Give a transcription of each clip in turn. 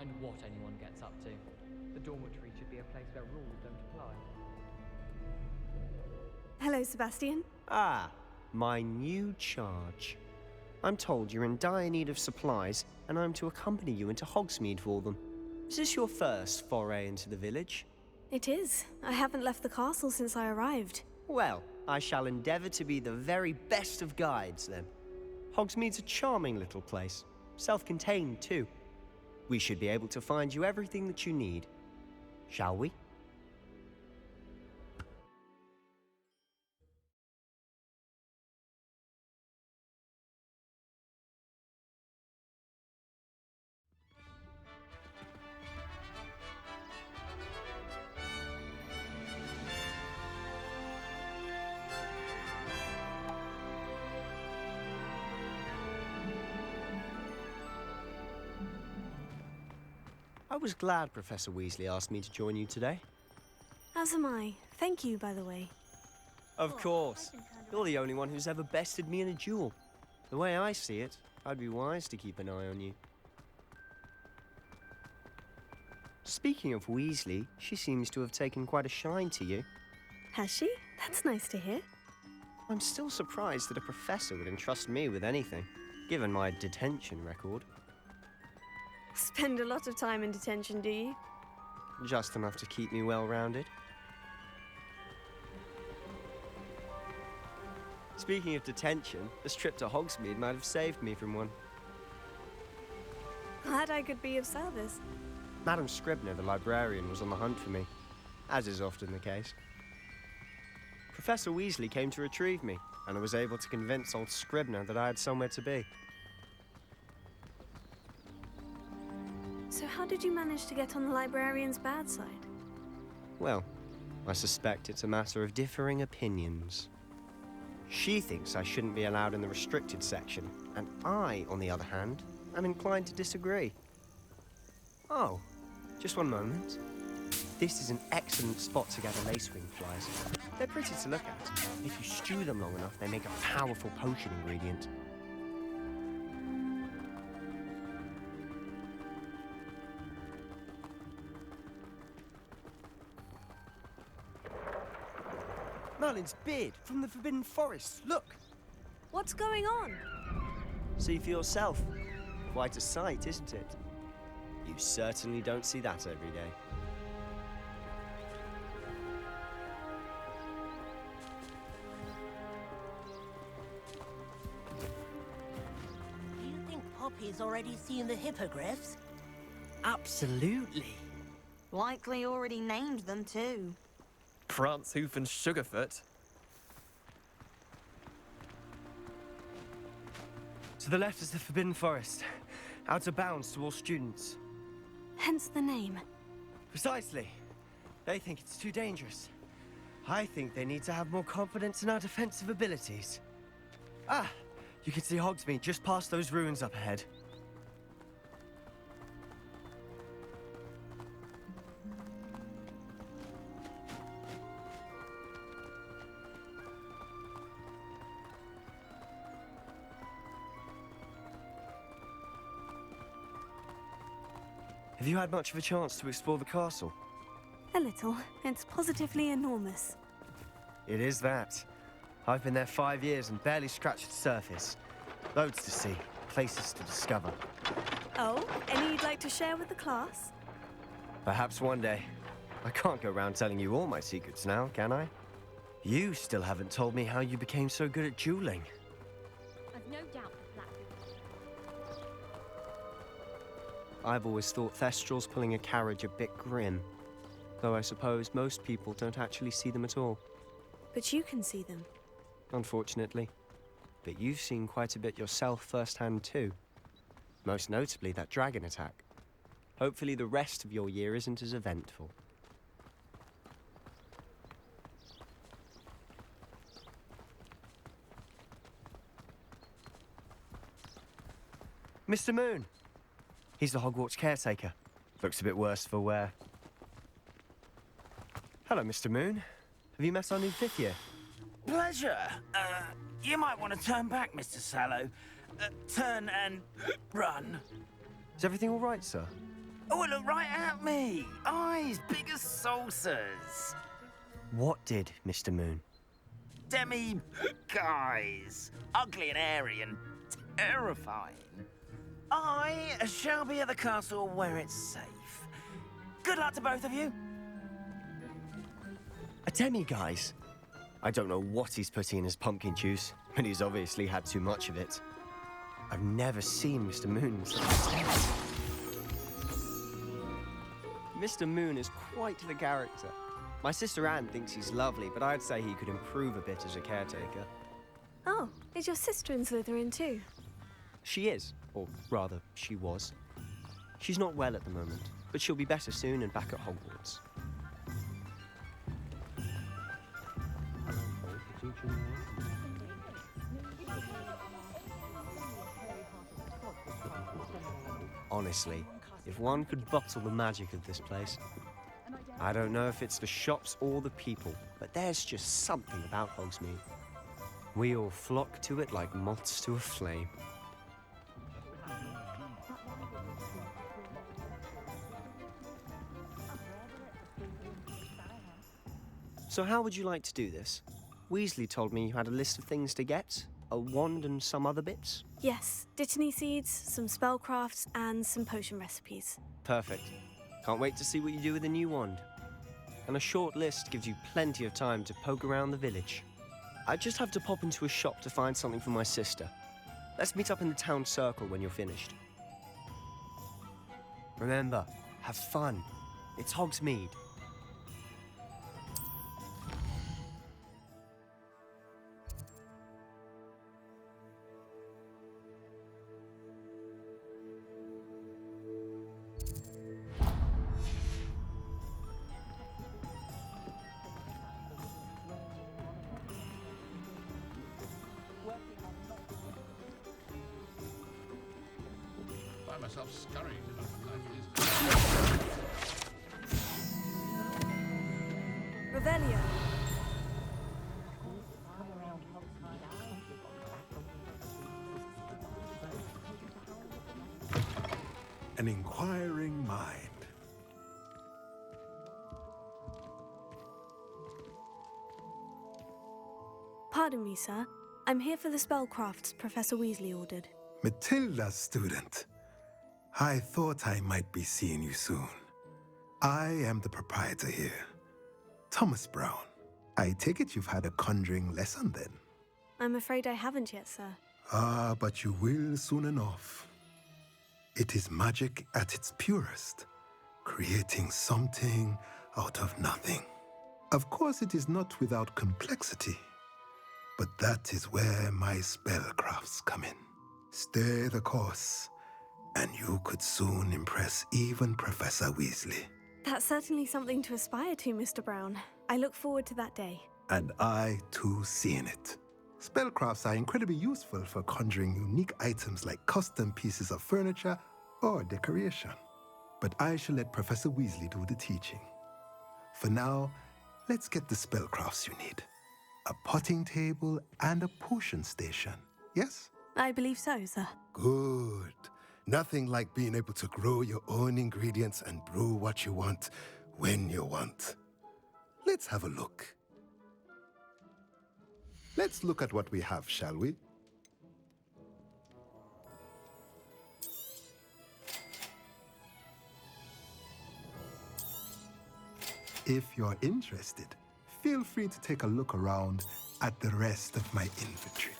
mind what anyone gets up to. The dormitory should be a place where rules don't apply. Hello, Sebastian. Ah, my new charge. I'm told you're in dire need of supplies, and I'm to accompany you into Hogsmeade for them. Is this your first foray into the village? It is. I haven't left the castle since I arrived. Well, I shall endeavour to be the very best of guides, then. Hogsmeade's a charming little place, self-contained too. We should be able to find you everything that you need. Shall we? I was glad Professor Weasley asked me to join you today. As am I. Thank you, by the way. Of course. You're the only one who's ever bested me in a duel. The way I see it, I'd be wise to keep an eye on you. Speaking of Weasley, she seems to have taken quite a shine to you. Has she? That's nice to hear. I'm still surprised that a professor would entrust me with anything, given my detention record. Spend a lot of time in detention, do you? Just enough to keep me well-rounded. Speaking of detention, this trip to Hogsmeade might have saved me from one. Glad I could be of service. Madam Scribner, the librarian, was on the hunt for me, as is often the case. Professor Weasley came to retrieve me, and I was able to convince old Scribner that I had somewhere to be. So how did you manage to get on the librarian's bad side? Well, I suspect it's a matter of differing opinions. She thinks I shouldn't be allowed in the restricted section, and I, on the other hand, am inclined to disagree. Oh, just one moment. This is an excellent spot to gather lacewing flies. They're pretty to look at. If you stew them long enough, they make a powerful potion ingredient. Merlin's beard from the Forbidden Forest. Look! What's going on? See for yourself. Quite a sight, isn't it? You certainly don't see that every day. Do you think Poppy's already seen the hippogriffs? Absolutely. Likely already named them too. Prance, Hoof and Sugarfoot. To the left is the Forbidden Forest. Out of bounds to all students. Hence the name. Precisely. They think it's too dangerous. I think they need to have more confidence in our defensive abilities. Ah! You can see Hogsmeade just past those ruins up ahead. Have you had much of a chance to explore the castle? A little. It's positively enormous. It is that. I've been there 5 years and barely scratched the surface. Loads to see, places to discover. Oh, any you'd like to share with the class? Perhaps one day. I can't go around telling you all my secrets now, can I? You still haven't told me how you became so good at dueling. I've no doubt that I've always thought Thestrals pulling a carriage a bit grim. Though I suppose most people don't actually see them at all. But you can see them. Unfortunately. But you've seen quite a bit yourself firsthand too. Most notably that dragon attack. Hopefully the rest of your year isn't as eventful. Mr. Moon! He's the Hogwarts caretaker. Looks a bit worse for wear. Hello, Mr. Moon. Have you met our new fifth year? Pleasure. You might want to turn back, Mr. Sallow. Turn and run. Is everything all right, sir? Oh, it looked right at me. Eyes big as saucers. What did, Mr. Moon? Demi guys. Ugly and airy and terrifying. I shall be at the castle where it's safe. Good luck to both of you. A demi-guise? I don't know what he's putting in his pumpkin juice, but he's obviously had too much of it. I've never seen Mr. Moon in such a state. Mr. Moon is quite the character. My sister Anne thinks he's lovely, but I'd say he could improve a bit as a caretaker. Oh, is your sister in Slytherin too? She is, or rather, she was. She's not well at the moment, but she'll be better soon and back at Hogwarts. Honestly, if one could bottle the magic of this place. I don't know if it's the shops or the people, but there's just something about Hogsmeade. We all flock to it like moths to a flame. So how would you like to do this? Weasley told me you had a list of things to get, a wand and some other bits. Yes, Dittany seeds, some spellcrafts, and some potion recipes. Perfect. Can't wait to see what you do with the new wand. And a short list gives you plenty of time to poke around the village. I just have to pop into a shop to find something for my sister. Let's meet up in the town circle when you're finished. Remember, have fun. It's Hogsmeade. Find myself scurrying to Revelio. An inquiring mind. Pardon me, sir. I'm here for the spellcrafts Professor Weasley ordered. Matilda's student. I thought I might be seeing you soon. I am the proprietor here, Thomas Brown. I take it you've had a conjuring lesson then? I'm afraid I haven't yet, sir. Ah, but you will soon enough. It is magic at its purest, creating something out of nothing. Of course, it is not without complexity, but that is where my spellcrafts come in. Stay the course, and you could soon impress even Professor Weasley. That's certainly something to aspire to, Mr. Brown. I look forward to that day. And I, too, seeing it. Spellcrafts are incredibly useful for conjuring unique items like custom pieces of furniture or decoration. But I shall let Professor Weasley do the teaching. For now, let's get the spellcrafts you need. A potting table and a potion station, yes? I believe so, sir. Good. Nothing like being able to grow your own ingredients and brew what you want when you want. Let's have a look. Let's look at what we have, shall we? If you're interested, feel free to take a look around at the rest of my inventory.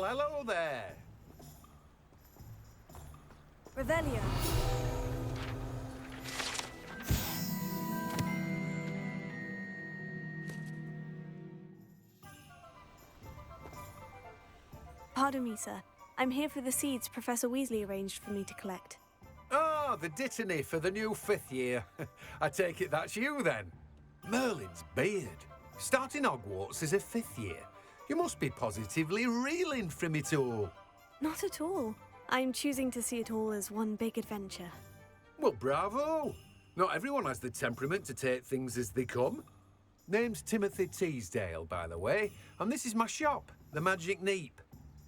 hello there. Revelio. Pardon me, sir. I'm here for the seeds Professor Weasley arranged for me to collect. Ah, the dittany for the new 5th year. I take it that's you, then. Merlin's beard. Starting Hogwarts as a 5th year. You must be positively reeling from it all. Not at all. I'm choosing to see it all as one big adventure. Well, bravo. Not everyone has the temperament to take things as they come. Name's Timothy Teasdale, by the way, and this is my shop, the Magic Neep.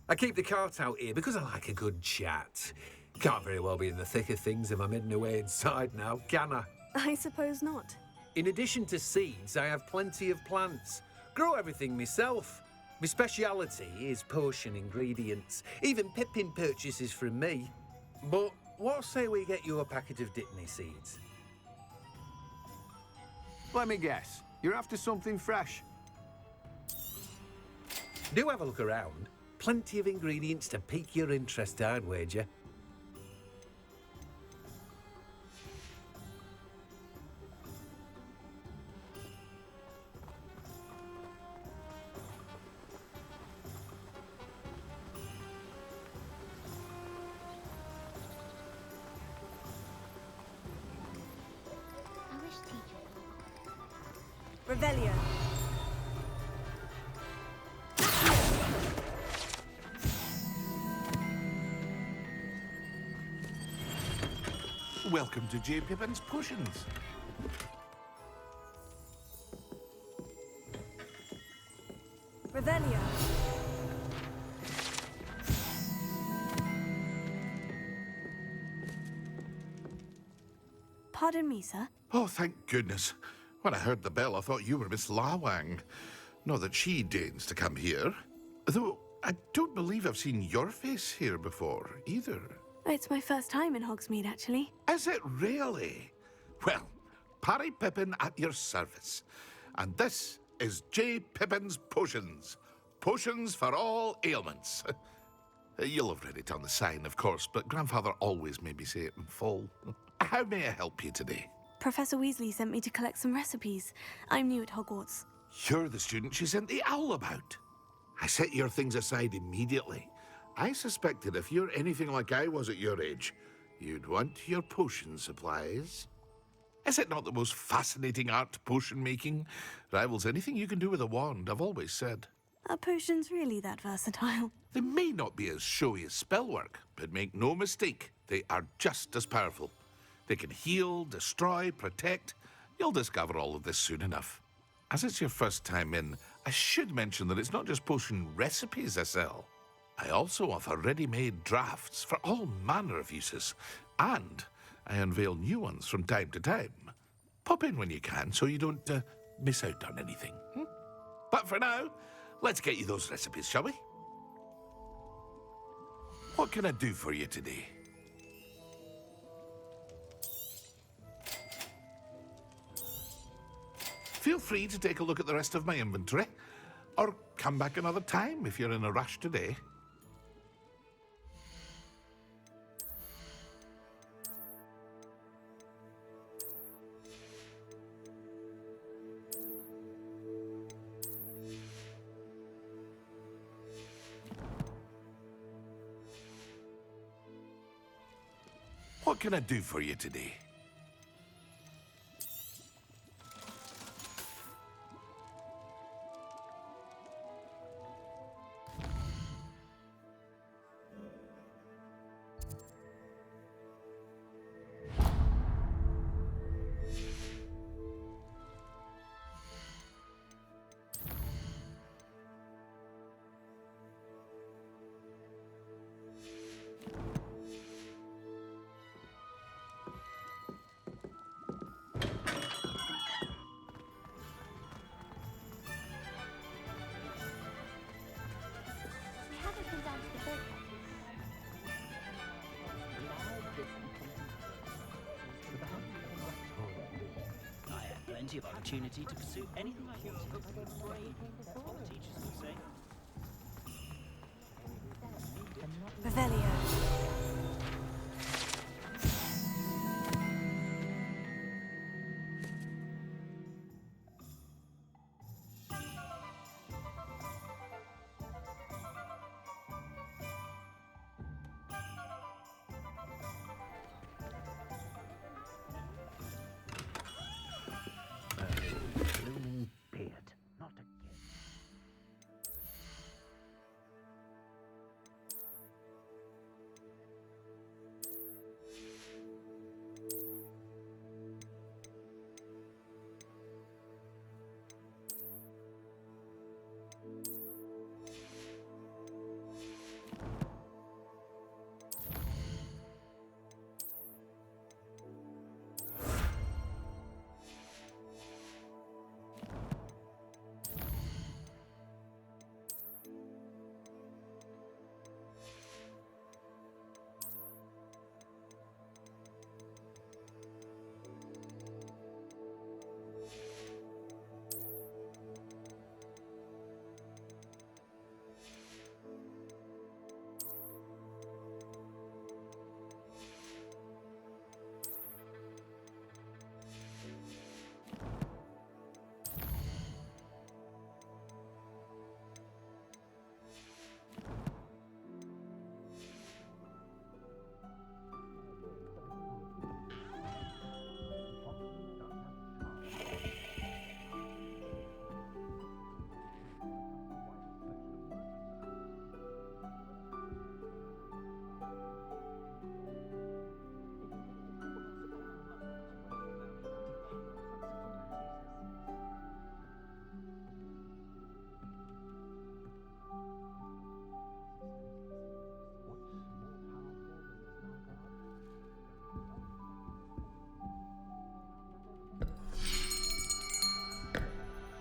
I keep the cart out here because I like a good chat. Can't very well be in the thick of things if I'm hidden away inside now, can I? I suppose not. In addition to seeds, I have plenty of plants. Grow everything myself. My speciality is potion ingredients. Even Pippin purchases from me. But what say we get you a packet of Dittany seeds? Let me guess. You're after something fresh. Do have a look around. Plenty of ingredients to pique your interest, I'd wager. I wish teacher. Revelio. Welcome to J. Pippin's Potions. Revelio. Pardon me, sir. Oh, thank goodness. When I heard the bell, I thought you were Miss Lawang. Not that she deigns to come here. Though, I don't believe I've seen your face here before, either. It's my first time in Hogsmeade, actually. Is it really? Well, Parry Pippin at your service. And this is J. Pippin's Potions. Potions for all ailments. You'll have read it on the sign, of course, but Grandfather always made me say it in full. How may I help you today? Professor Weasley sent me to collect some recipes. I'm new at Hogwarts. You're the student she sent the owl about. I set your things aside immediately. I suspected if you're anything like I was at your age, you'd want your potion supplies. Is it not the most fascinating art, potion making? Rivals anything you can do with a wand, I've always said. Are potions really that versatile? They may not be as showy as spellwork, but make no mistake, they are just as powerful. They can heal, destroy, protect. You'll discover all of this soon enough. As it's your first time in, I should mention that it's not just potion recipes I sell. I also offer ready-made drafts for all manner of uses, and I unveil new ones from time to time. Pop in when you can so you don't miss out on anything. But for now, let's get you those recipes, shall we? What can I do for you today? Feel free to take a look at the rest of my inventory, or come back another time if you're in a rush today. What can I do for you today? We haven't been down to the ball I had plenty of opportunity to pursue anything I wanted. I'm afraid what teachers will say. Revelio. Blooming beard. Not again.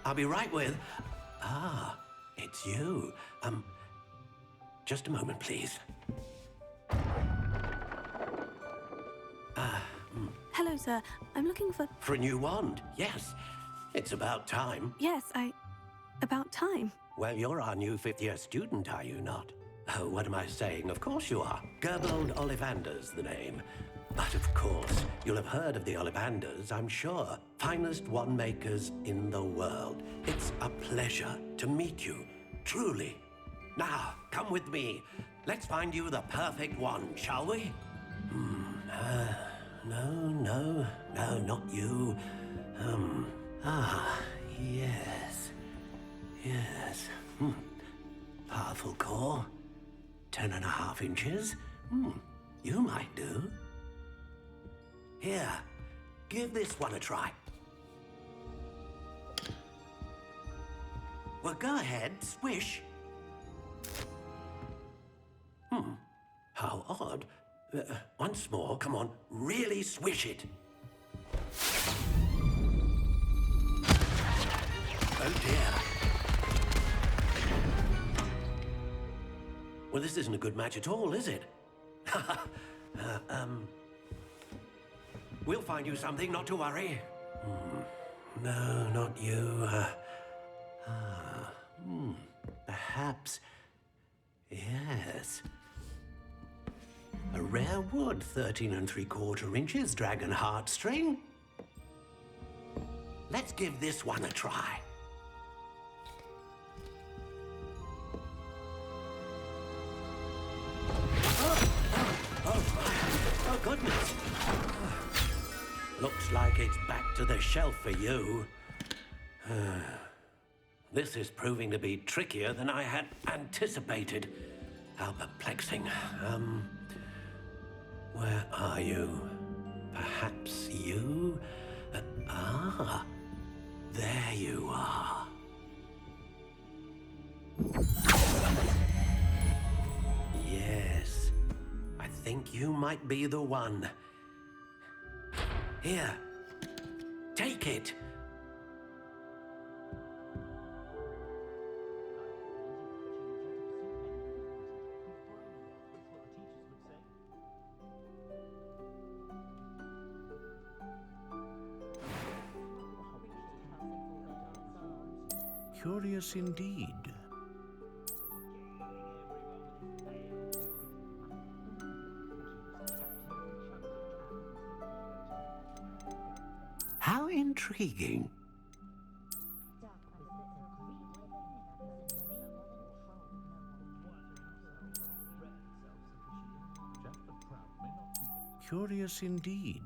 I'll be right with... Ah, it's you. Just a moment, please. Hello, sir. I'm looking for... For a new wand, yes. It's about time. Yes, about time. Well, you're our new fifth-year student, are you not? Oh, what am I saying? Of course you are. Gerbold Ollivander's the name. But of course, you'll have heard of the Ollivanders, I'm sure. Finest wand makers in the world. It's a pleasure to meet you, truly. Now, come with me. Let's find you the perfect wand, shall we? No, not you. Yes. Powerful core. 10.5 inches. You might do. Here, give this one a try. Well, go ahead, swish. How odd. Once more, come on, really swish it. Oh dear. Well, this isn't a good match at all, is it? We'll find you something, not to worry. No, not you. Perhaps... Yes. A rare wood, 13 3/4 inches, dragon heartstring. Let's give this one a try. Oh, goodness. Looks like it's back to the shelf for you. This is proving to be trickier than I had anticipated. How perplexing. Where are you? Perhaps you? There you are. Yes, I think you might be the one. Here, take it. Curious indeed. intriguing. Curious indeed.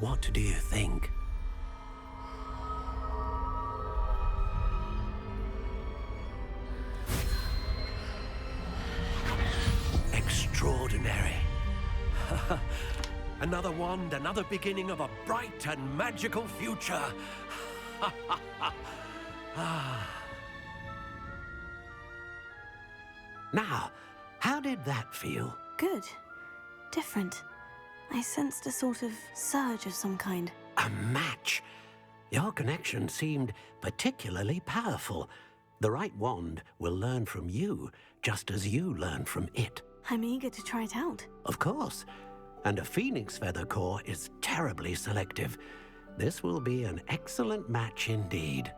What do you think? Extraordinary. Another wand, another beginning of a bright and magical future. Now, how did that feel? Good. Different. I sensed a sort of surge of some kind. A match? Your connection seemed particularly powerful. The right wand will learn from you, just as you learn from it. I'm eager to try it out. Of course. And a phoenix feather core is terribly selective. This will be an excellent match indeed.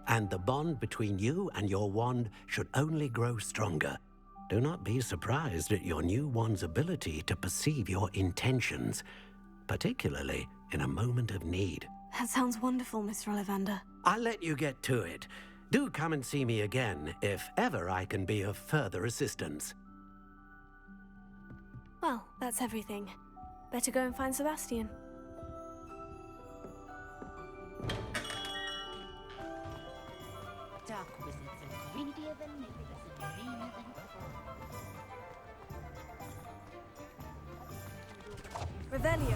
And the bond between you and your wand should only grow stronger. Do not be surprised at your new wand's ability to perceive your intentions, particularly in a moment of need. That sounds wonderful, Mr. Ollivander. I'll let you get to it. Do come and see me again if ever I can be of further assistance. Well, that's everything. Better go and find Sebastian. Dark wizards are greedier than niggers, greener than Revelio.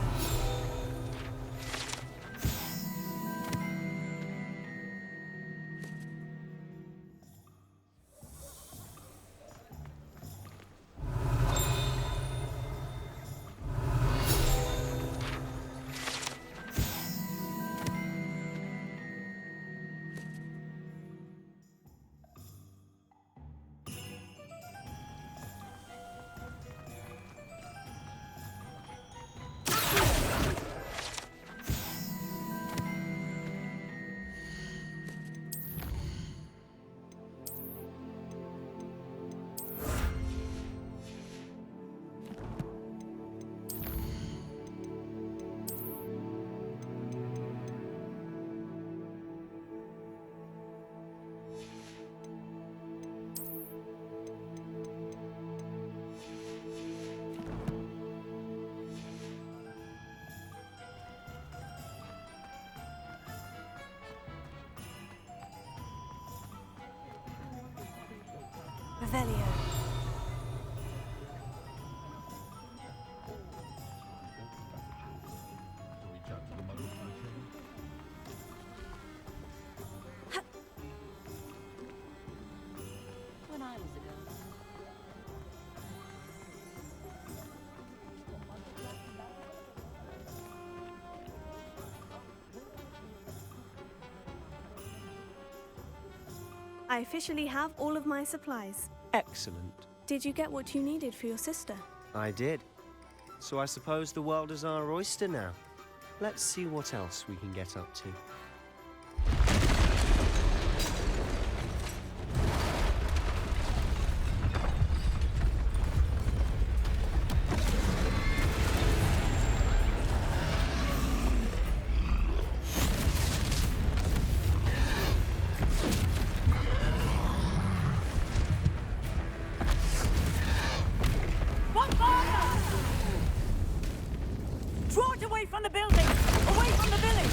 Revelio. when I was a girl. I officially have all of my supplies. Excellent. Did you get what you needed for your sister? I did. So I suppose the world is our oyster now. Let's see what else we can get up to. Draw it away from the building! Away from the village!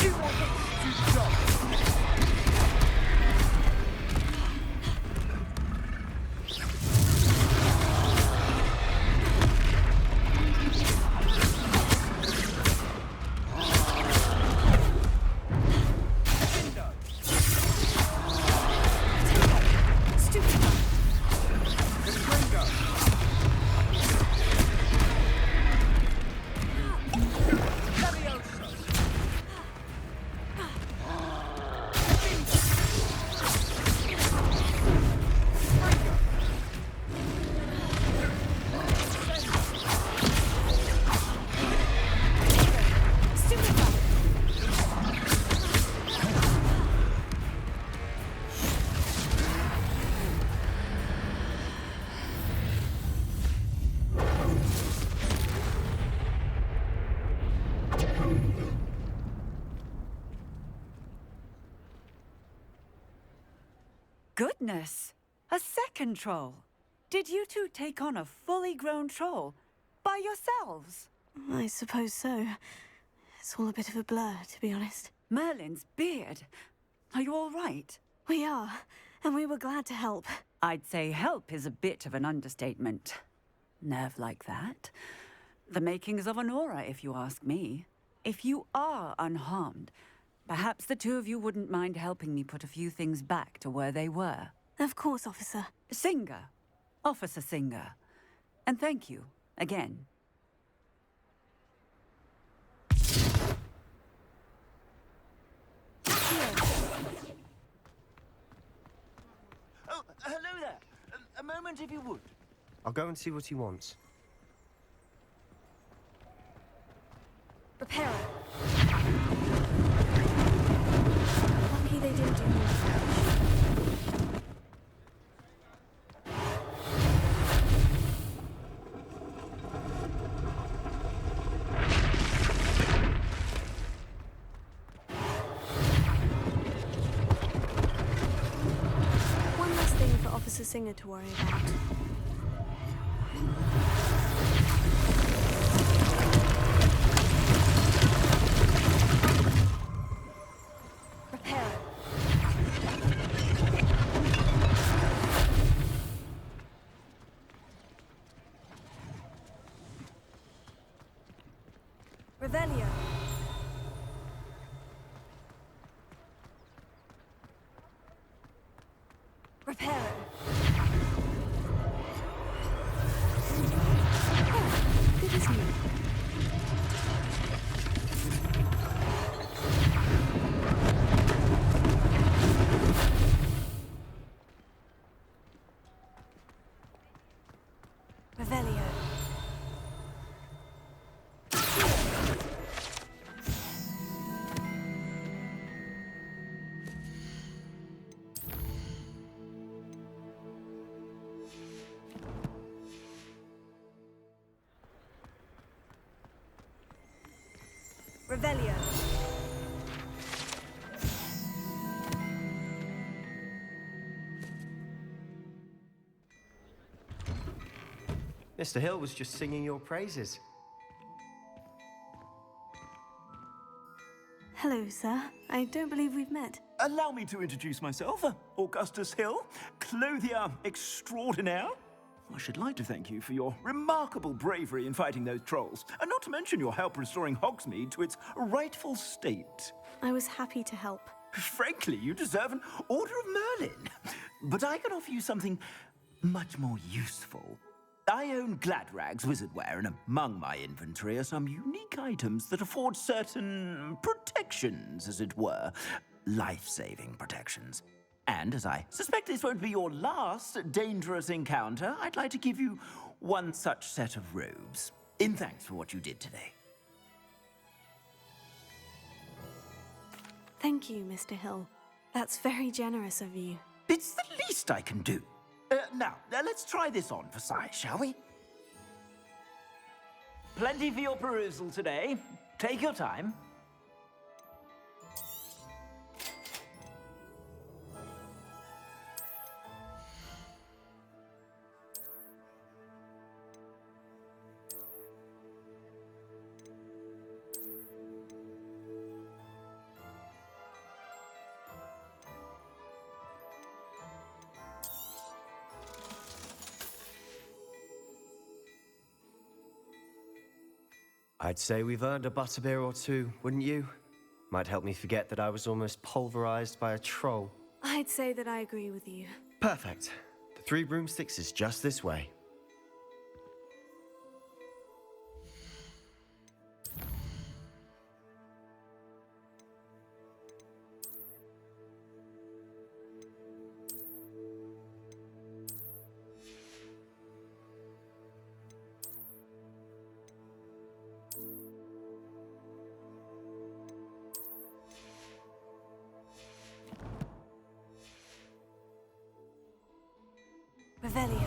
You want to jump? Goodness! A second troll! Did you two take on a fully grown troll? By yourselves? I suppose so. It's all a bit of a blur, to be honest. Merlin's beard! Are you all right? We are, and we were glad to help. I'd say help is a bit of an understatement. Nerve like that? The makings of an aura, if you ask me. If you are unharmed, perhaps the two of you wouldn't mind helping me put a few things back to where they were. Of course, officer. Singer. Officer Singer. And thank you, again. Oh, hello there. A moment, if you would. I'll go and see what he wants. Repairer. Lucky they didn't do more. One last thing for Officer Singer to worry about. Revelio. Reparo. Oh, good as new. Revelio. Revelio. Mr. Hill was just singing your praises. Hello, sir. I don't believe we've met. Allow me to introduce myself, Augustus Hill, clothier extraordinaire. I should like to thank you for your remarkable bravery in fighting those trolls, and not to mention your help restoring Hogsmeade to its rightful state. I was happy to help. Frankly, you deserve an Order of Merlin. But I can offer you something much more useful. I own Gladrag's wizardware, and among my inventory are some unique items that afford certain protections, as it were. Life-saving protections. And as I suspect this won't be your last dangerous encounter, I'd like to give you one such set of robes, in thanks for what you did today. Thank you, Mr. Hill. That's very generous of you. It's the least I can do. Now, let's try this on for size, shall we? Plenty for your perusal today. Take your time. I'd say we've earned a butterbeer or two, wouldn't you? Might help me forget that I was almost pulverized by a troll. I'd say that I agree with you. Perfect. The Three Broomsticks is just this way. Revelio.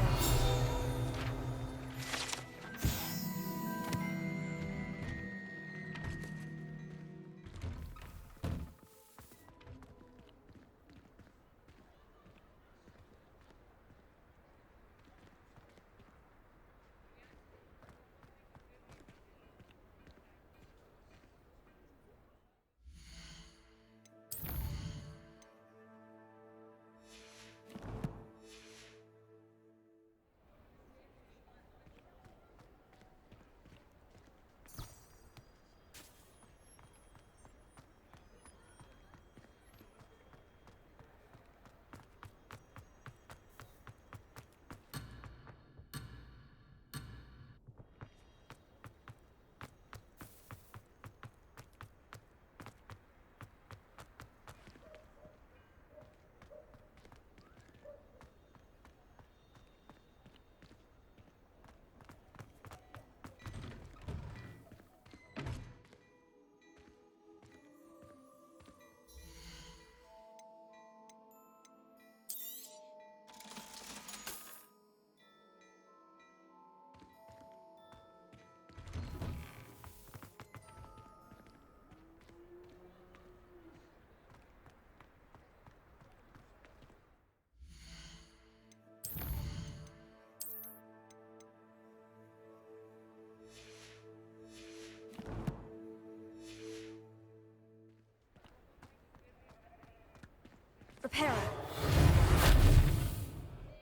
Reparo.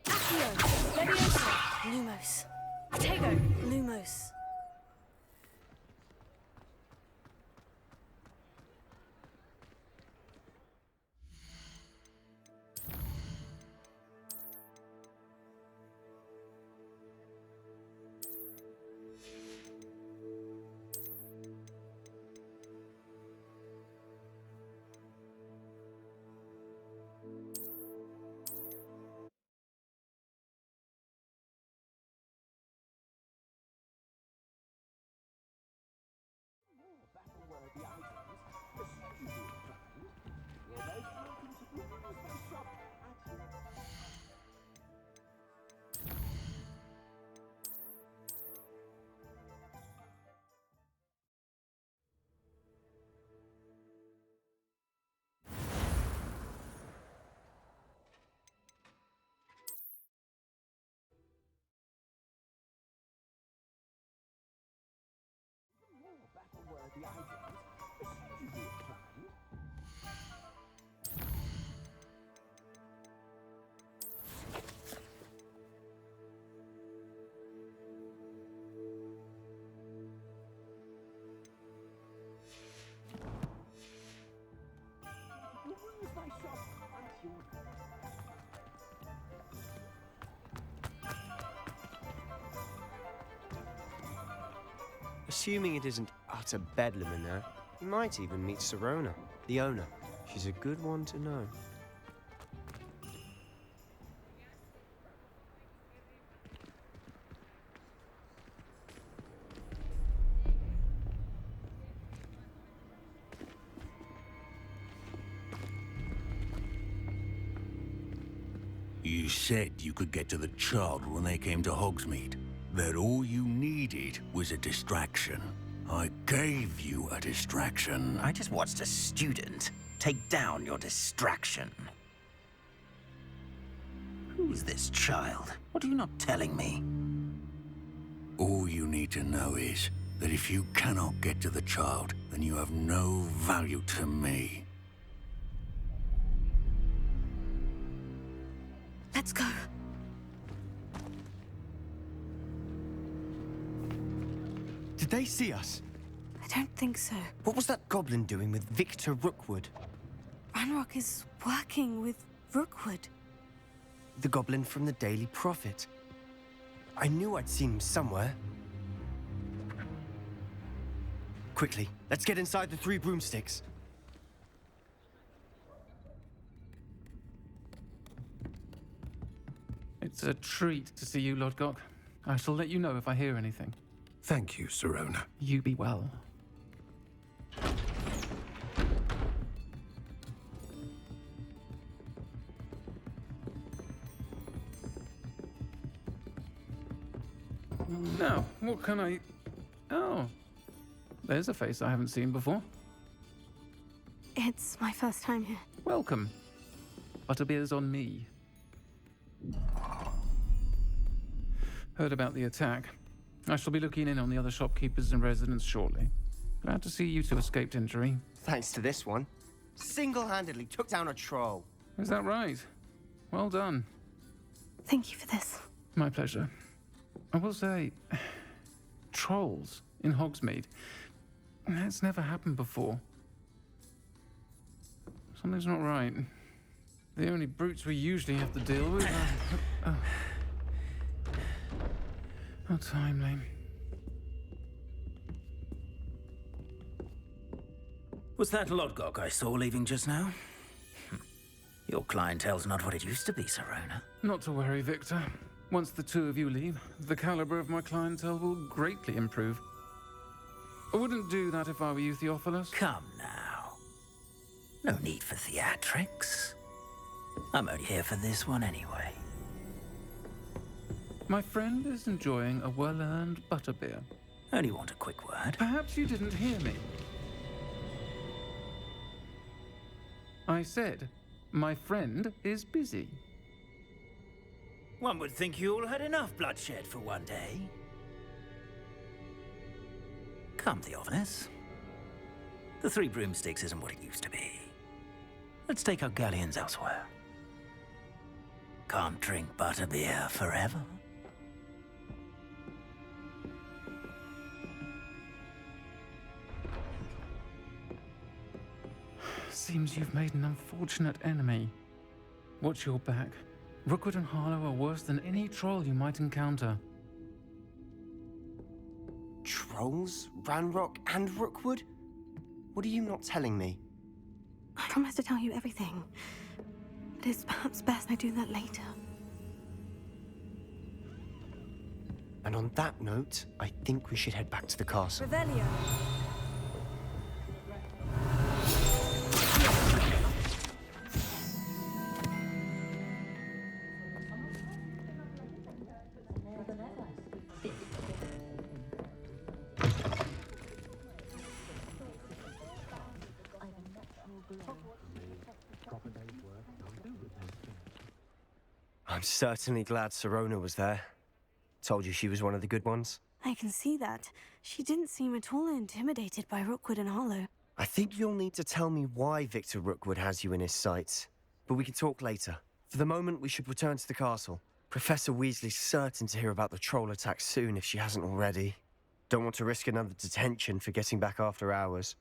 Accio. Leviosa. Lumos. Tego. Lumos. Assuming it isn't utter bedlam in there, you might even meet Sirona, the owner. She's a good one to know. You said you could get to the child when they came to Hogsmeade. That all you needed was a distraction. I gave you a distraction. I just watched a student take down your distraction. Who's this child? What are you not telling me? All you need to know is that if you cannot get to the child, then you have no value to me. Let's go. Did they see us? I don't think so. What was that goblin doing with Victor Rookwood? Ranrock is working with Rookwood. The goblin from the Daily Prophet. I knew I'd seen him somewhere. Quickly, let's get inside the 3 broomsticks. It's a treat to see you, Lodgok. I shall let you know if I hear anything. Thank you, Sirona. You be well. Now, what can I... Oh, there's a face I haven't seen before. It's my first time here. Welcome. Butterbeer's on me. Heard about the attack. I shall be looking in on the other shopkeepers and residents shortly. Glad to see you two escaped injury. Thanks to this one. Single-handedly took down a troll. Is that right? Well done. Thank you for this. My pleasure. I will say, trolls in Hogsmeade. That's never happened before. Something's not right. The only brutes we usually have to deal with are... How timely. Was that Lodgok I saw leaving just now? Your clientele's not what it used to be, Sirona. Not to worry, Victor. Once the 2 of you leave, the caliber of my clientele will greatly improve. I wouldn't do that if I were you, Theophilus. Come now. No need for theatrics. I'm only here for this one anyway. My friend is enjoying a well-earned butterbeer. Only want a quick word. Perhaps you didn't hear me. I said, my friend is busy. One would think you all had enough bloodshed for one day. Come, Theophilus. The 3 broomsticks isn't what it used to be. Let's take our galleons elsewhere. Can't drink butterbeer forever. Seems you've made an unfortunate enemy. Watch your back. Rookwood and Harlow are worse than any troll you might encounter. Trolls? Ranrock and Rookwood? What are you not telling me? I promise to tell you everything. But it's perhaps best I do that later. And on that note, I think we should head back to the castle. Revelio. I'm certainly glad Sirona was there. Told you she was one of the good ones. I can see that. She didn't seem at all intimidated by Rookwood and Harlow. I think you'll need to tell me why Victor Rookwood has you in his sights. But we can talk later. For the moment, we should return to the castle. Professor Weasley's certain to hear about the troll attack soon if she hasn't already. Don't want to risk another detention for getting back after hours.